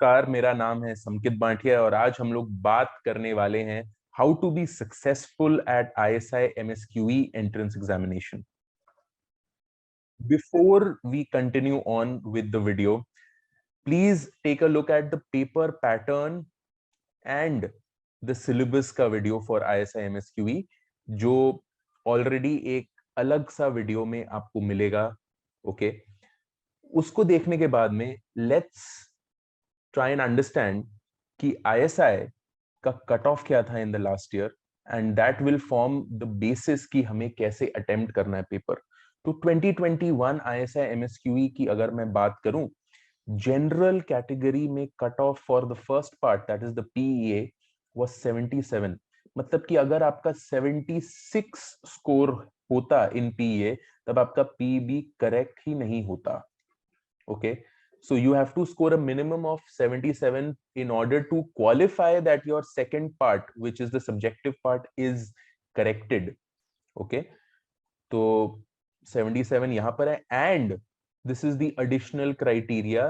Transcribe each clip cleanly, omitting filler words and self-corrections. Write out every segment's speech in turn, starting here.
नमस्कार, मेरा नाम है समकित बांटिया और आज हम लोग बात करने वाले हैं how to be successful at ISI MSQE entrance examination. Before we continue on with the video, please take a look at the paper pattern and the syllabus का video for ISI MSQE जो already एक अलग सा video में आपको मिलेगा. Okay, उसको देखने के बाद में let's try and understand कि ISI का कट ऑफ क्या था in the last year and that will form the basis कि हमें कैसे अटेम्प्ट करना है पेपर. तो 2021 ISI MSQE की अगर मैं बात करूं, जनरल कैटेगरी में cut off for the first part that is the PEA was 77. मतलब कि अगर आपका 76 स्कोर होता इन PEA तब आपका PEB करेक्ट ही नहीं होता. Okay, so you have to score a minimum of 77 in order to qualify that your second part, which is the subjective part, is corrected. Okay, so 77 यहाँ पर है and this is the additional criteria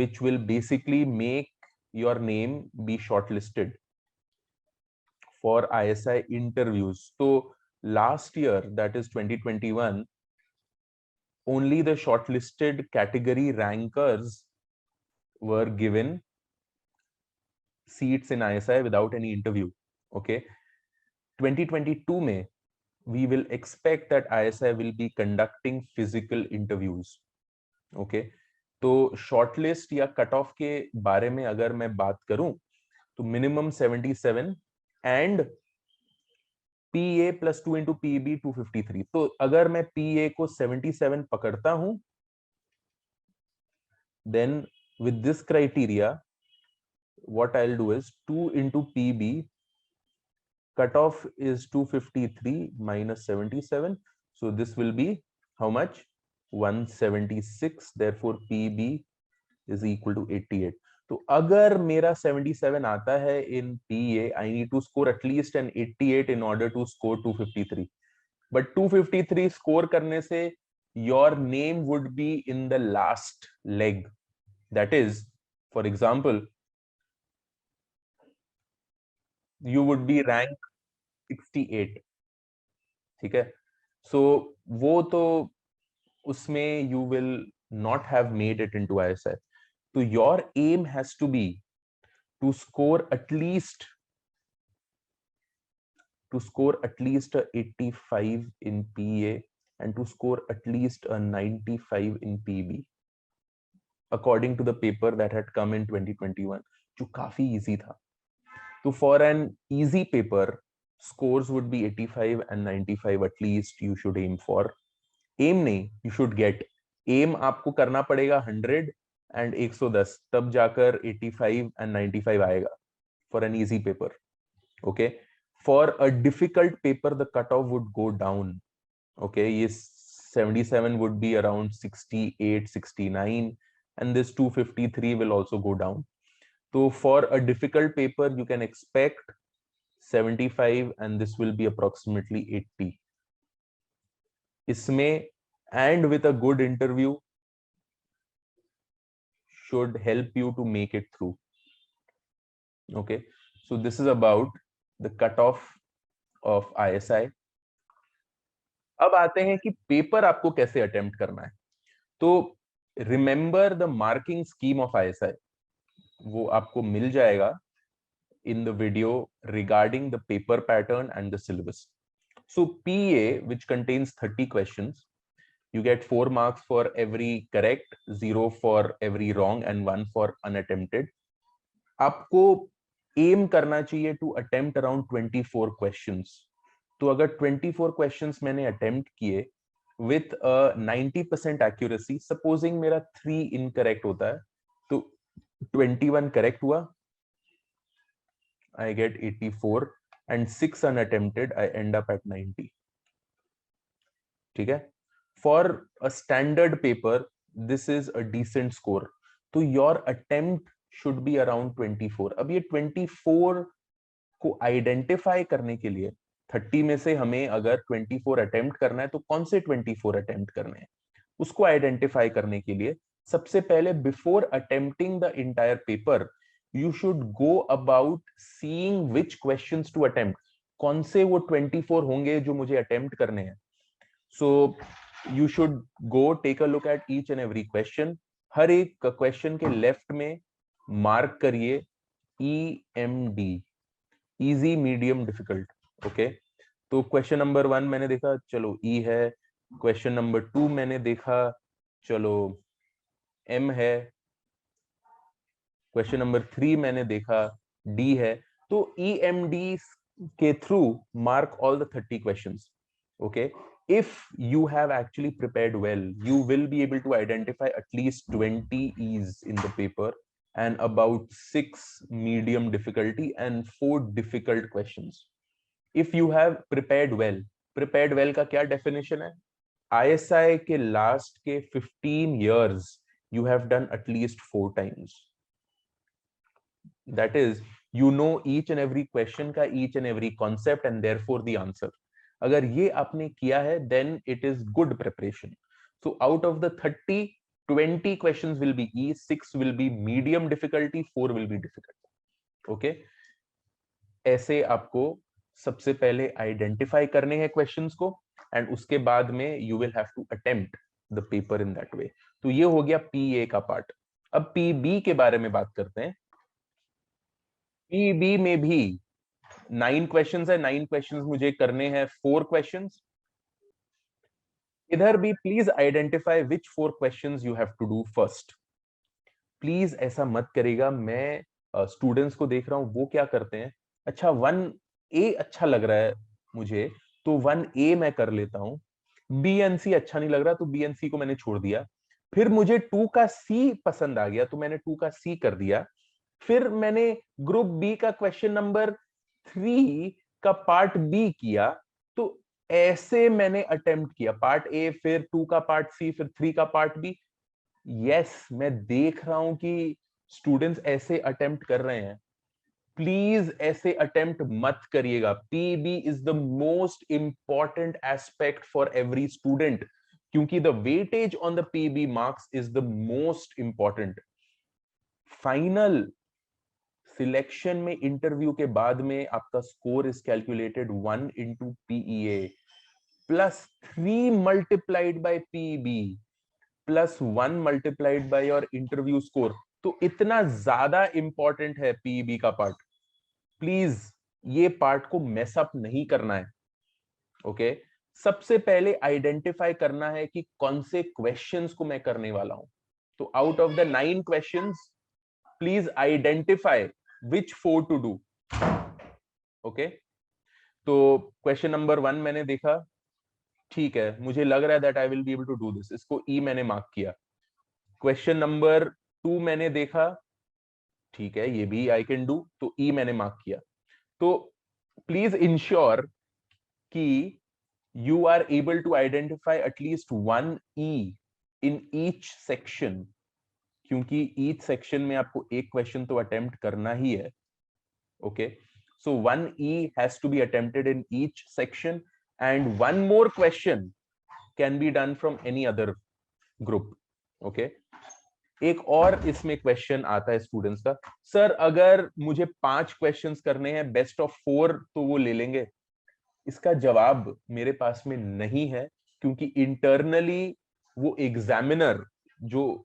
which will basically make your name be shortlisted for ISI interviews. So last year, that is 2021, only the shortlisted category rankers were given seats in ISI without any interview. Okay, 2022 में we will expect that ISI will be conducting physical interviews. Okay, तो shortlist या cut off के बारे में अगर मैं बात करूं तो minimum 77 and PA plus 2 into PEB 253. तो अगर मैं PA को 77 पकड़ता हूं, then with this criteria what I'll do is 2 into PB, cutoff is 253 minus 77, so this will be how much? 176. Therefore PB is equal to 88. तो अगर मेरा 77 आता है in PA, I need to score at least an 88 in order to score 253. But 253 score करने से your name would be in the last leg. That is, for example, you would be rank 68. ठीक है, so वो तो उसमें you will not have made it into ISI. So your aim has to be to score at least a 85 in PA and to score at least a 95 in PB according to the paper that had come in 2021, जो काफी easy था. तो for an easy paper, scores would be 85 and 95 at least you should aim for. Aim नहीं, you should get. Aim आपको करना पड़ेगा 100 and 110, तब जाकर 85 and 95 आएगा for an easy paper. Okay, for a difficult paper the cutoff would go down. Okay, yes, 77 would be around 68, 69, and this 253 will also go down. So for a difficult paper you can expect 75 and this will be approximately 80. इसमें and with a good interview should help you to make it through. Okay, so this is about the cutoff of ISI. अब आते हैं कि paper आपको कैसे attempt करना है. तो remember the marking scheme of ISI, वो आपको मिल जाएगा in the video regarding the paper pattern and the syllabus. So PA, which contains 30 questions, you get 4 marks for every correct, 0 for every wrong and 1 for unattempted. आपको aim करना चाहिए to attempt around 24 questions. तो अगर 24 questions मैंने attempt किए with a 90% accuracy, supposing मेरा 3 incorrect होता है तो 21 correct हुआ, I get 84 and 6 unattempted, I end up at 90. ठीक है, for a standard paper this is a decent score. तो your attempt should be around 24. अब ये 24 को आइडेंटिफाई करने के लिए 30 में से हमें अगर 24 अटेम्प्ट करना है तो कौन से 24 अटेम्प्ट करने हैं उसको आइडेंटिफाई करने के लिए सबसे पहले before attempting the entire paper you should go about seeing which questions to attempt, कौन से वो 24 होंगे जो मुझे अटेम्प्ट करने हैं. So you should go take a look at each and every question. हर एक क्वेश्चन के लेफ्ट में मार्क करिए EMD, easy medium difficult. Okay, तो क्वेश्चन नंबर 1 मैंने देखा, चलो E है. क्वेश्चन नंबर 2 मैंने देखा, चलो M है. क्वेश्चन नंबर 3 मैंने देखा, D है. तो EMD के through mark all the 30 questions. Okay, if you have actually prepared well, you will be able to identify at least 20 E's in the paper and about 6 medium difficulty and 4 difficult questions. If you have prepared well का क्या definition है? ISI के last के 15 years you have done at least 4 times. That is, you know each and every question का each and every concept and therefore the answer. अगर ये आपने किया है, then it is good preparation. So out of the 30, 20 questions will be E, 6 will be medium difficulty, 4 will be difficult. Okay, ऐसे आपको सबसे पहले आइडेंटिफाई करने हैं क्वेश्चंस को एंड उसके बाद में you will have to attempt the paper in that way. तो ये हो गया PA का पार्ट. अब PB के बारे में बात करते हैं. PB में भी 9 क्वेश्चंस है. 9 क्वेश्चंस मुझे करने हैं 4 क्वेश्चंस. इधर भी please identify which 4 questions you have to do first. Please ऐसा मत करेगा. मैं स्टूडेंट्स को देख रहा हूं वो क्या करते हैं, अच्छा 1A अच्छा लग रहा है मुझे तो 1A मैं कर लेता हूं. B and C अच्छा नहीं लग रहा तो B and C को मैंने छोड़ दिया. फिर मुझे 2 का C पसंद आ गया तो मैंने 2 का C कर दिया. फिर मैंने ग्रुप B का क्वेश्चन नंबर 3 का पार्ट B किया. तो ऐसे मैंने अटेम्प्ट किया पार्ट A, फिर 2 का पार्ट C, फिर 3 का पार्ट B. यस, मैं देख रहा हूं कि स्टूडेंट्स ऐसे अटेम्प्ट कर रहे हैं. प्लीज ऐसे अटेम्प्ट मत करिएगा. PB is the most important aspect for every student, क्योंकि the weightage on the PB marks is the most important. Final selection में इंटरव्यू के बाद में आपका score is calculated 1 into PEA plus 3 multiplied by PB plus 1 multiplied by your interview score. तो इतना ज्यादा important है PEB का पार्ट. प्लीज ये पार्ट को मेसअप नहीं करना है. ओके, सबसे पहले आइडेंटिफाई करना है कि कौन से क्वेश्चंस को मैं करने वाला हूं. तो out of the 9 questions please identify which 4 to do. Okay, तो क्वेश्चन नंबर 1 मैंने देखा, ठीक है, मुझे लग रहा है that I will be able to do this, इसको E मैंने मार्क किया. क्वेश्चन नंबर 2 मैंने देखा, ठीक है, ये भी आई कैन डू, तो E मैंने मार्क किया. तो प्लीज इंश्योर कि you are able to identify at least 1 E in each section, क्योंकि ईच सेक्शन में आपको एक क्वेश्चन तो अटेम्प्ट करना ही है. Okay, so 1 E has to be attempted in each section and 1 more question can be done from any other group. Okay, एक और इसमें क्वेश्चन आता है स्टूडेंट्स का, सर अगर मुझे 5 क्वेश्चंस करने हैं बेस्ट ऑफ 4 तो वो ले लेंगे? इसका जवाब मेरे पास में नहीं है, क्योंकि इंटरनली वो एग्जामिनर जो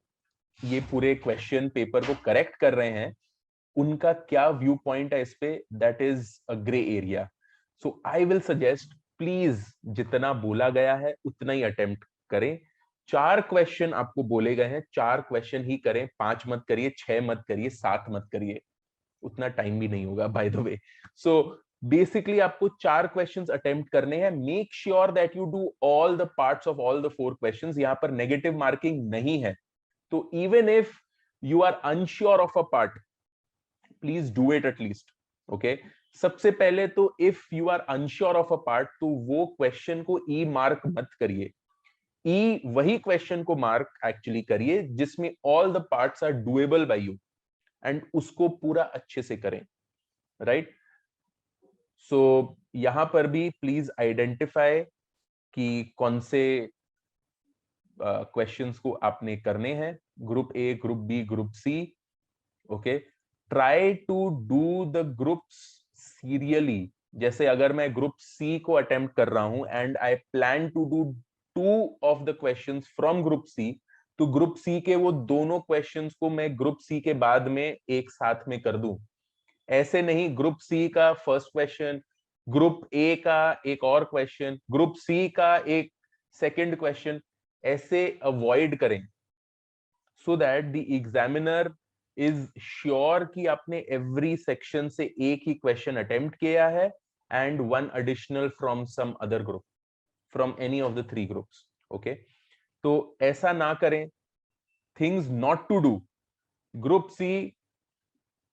ये पूरे क्वेश्चन पेपर को करेक्ट कर रहे हैं उनका क्या व्यू पॉइंट है इस पे, that is a grey area. So I will suggest please जितना बोला गया है उतना ही अटेम्प्ट करें. 4 क्वेश्चन आपको बोले गए हैं, 4 क्वेश्चन ही करें. 5 मत करिए, 6 मत करिए, 7 मत करिए, उतना टाइम भी नहीं होगा by the way. So basically आपको 4 क्वेश्चंस अटेम्प्ट करने हैं. Make sure that you do all the parts of all the 4 questions. यहां पर नेगेटिव मार्किंग नहीं है. तो even if you are unsure of a part, please do it at least. Okay, सबसे पहले तो if you are unsure of a part तो वो क्वेश्चन को E मार्क मत करिए. E वही क्वेश्चन को मार्क एक्चुअली करिए जिसमें all the parts are doable by you and उसको पूरा अच्छे से करें. राइट, सो यहां पर भी प्लीज आइडेंटिफाई कि कौन से क्वेश्चंस को आपने करने हैं. group A, group B, group C. Okay, try to do the groups serially. जैसे अगर मैं ग्रुप सी को अटेम्प्ट कर रहा हूं and I plan to do 2 of the questions from group C, तो ग्रुप सी के वो दोनों क्वेश्चंस को मैं ग्रुप सी के बाद में एक साथ में कर दूं। ऐसे नहीं, ग्रुप सी का फर्स्ट क्वेश्चन, ग्रुप ए का एक और क्वेश्चन, ग्रुप सी का एक सेकंड क्वेश्चन, ऐसे अवॉइड करें so that the examiner is sure कि आपने एवरी सेक्शन से एक ही क्वेश्चन अटेम्प्ट किया है and one additional from some other group, from any of the 3 groups. Okay, तो ऐसा ना करें। Things not to do: group C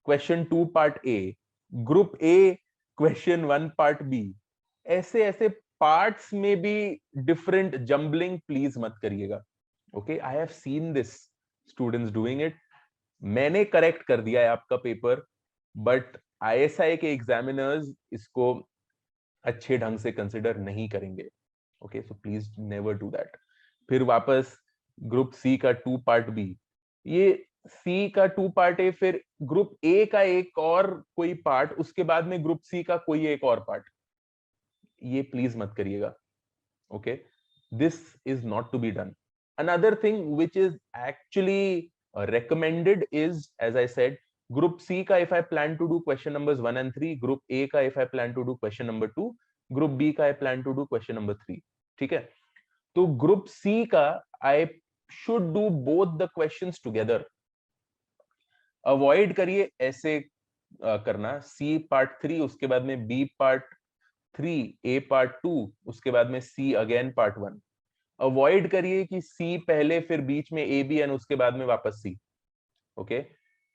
question 2 part A, group A question 1 part B, ऐसे ऐसे पार्ट्स में भी डिफरेंट जंबलिंग प्लीज मत करिएगा। Okay, I have seen this students doing it. मैंने करेक्ट कर दिया है आपका पेपर, बट आईएसआई के एग्जामिनर्स इसको अच्छे ढंग से कंसिडर नहीं करेंगे। Okay, so please never do that. फिर वापस ग्रुप सी का 2 पार्ट बी, ये सी का 2 पार्ट ए, फिर ग्रुप ए का एक और कोई पार्ट, उसके बाद में ग्रुप सी का कोई एक और पार्ट, ये प्लीज मत करिएगा। Okay, this is not to be done. Another thing which is actually recommended is, as I said, group C का if I plan to do question numbers 1 and 3, group A का if I plan to do question number 2, group B का I plan to do question number 3. ठीक है, तो group C का I should do both the questions together. Avoid करिए ऐसे करना, C part 3 उसके बाद में B part 3, A part 2 उसके बाद में C again part 1. अवॉइड करिए कि सी पहले फिर बीच में ए बी एंड उसके बाद में वापस सी। ओके,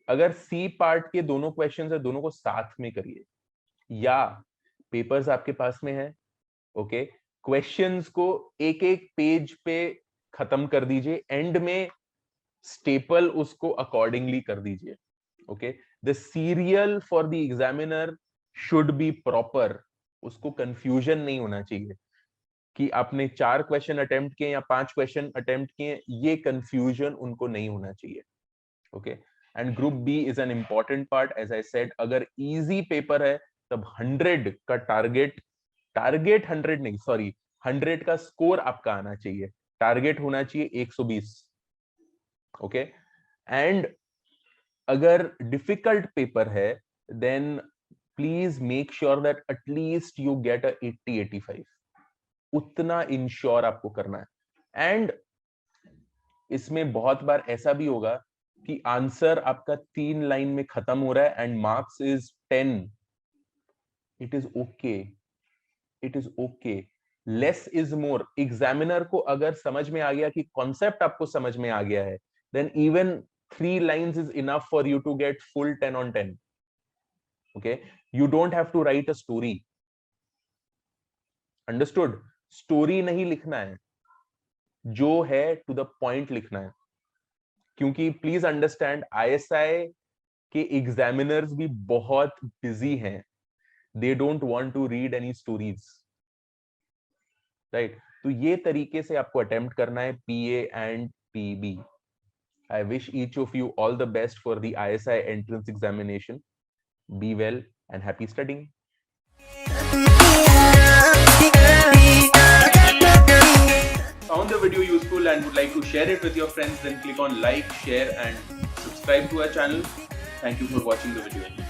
अगर सी पार्ट के दोनों क्वेश्चंस है, दोनों को साथ में करिए, या पेपर्स आपके पास में है, ओके, क्वेश्चंस को एक एक पेज पे खत्म कर दीजिए, एंड में स्टेपल उसको अकॉर्डिंगली कर दीजिए। Okay, the serial for the examiner should be proper, उसको कंफ्यूजन नहीं होना चाहिए कि आपने 4 क्वेश्चन अटेम्प्ट किए या 5 क्वेश्चन अटेम्प्ट किए, ये कंफ्यूजन उनको नहीं होना चाहिए। Okay, and group B is an important part, as I said, अगर इजी पेपर है तब 100 का टारगेट 100 नहीं, सॉरी, 100 का स्कोर आपका आना चाहिए, टारगेट होना चाहिए 120। ओके, एंड अगर डिफिकल्ट पेपर है then please make sure that at least you get a 80-85, उतना इंश्योर आपको करना है। एंड इसमें बहुत बार ऐसा भी होगा कि आंसर आपका 3 लाइन में खत्म हो रहा है and marks is 10। It is okay, it is okay, less is more. Examiner को अगर समझ में आ गया कि कॉन्सेप्ट आपको समझ में आ गया है, then even 3 lines is enough for you to get full 10 on 10। Okay, you don't have to write a story, understood? Story नहीं लिखना है, जो है टू द पॉइंट लिखना है, क्योंकि प्लीज अंडरस्टैंड आईएसआई के एग्जामिनर्स भी बहुत बिजी हैं, they don't want to read any stories, right? तो ये तरीके से आपको अटेम्प्ट करना है PA and PB. I wish each of you all the best for the ISI entrance examination. Be well and happy studying. Found the video useful and would like to share it with your friends, then click on like, share and subscribe to our channel. Thank you for watching the video.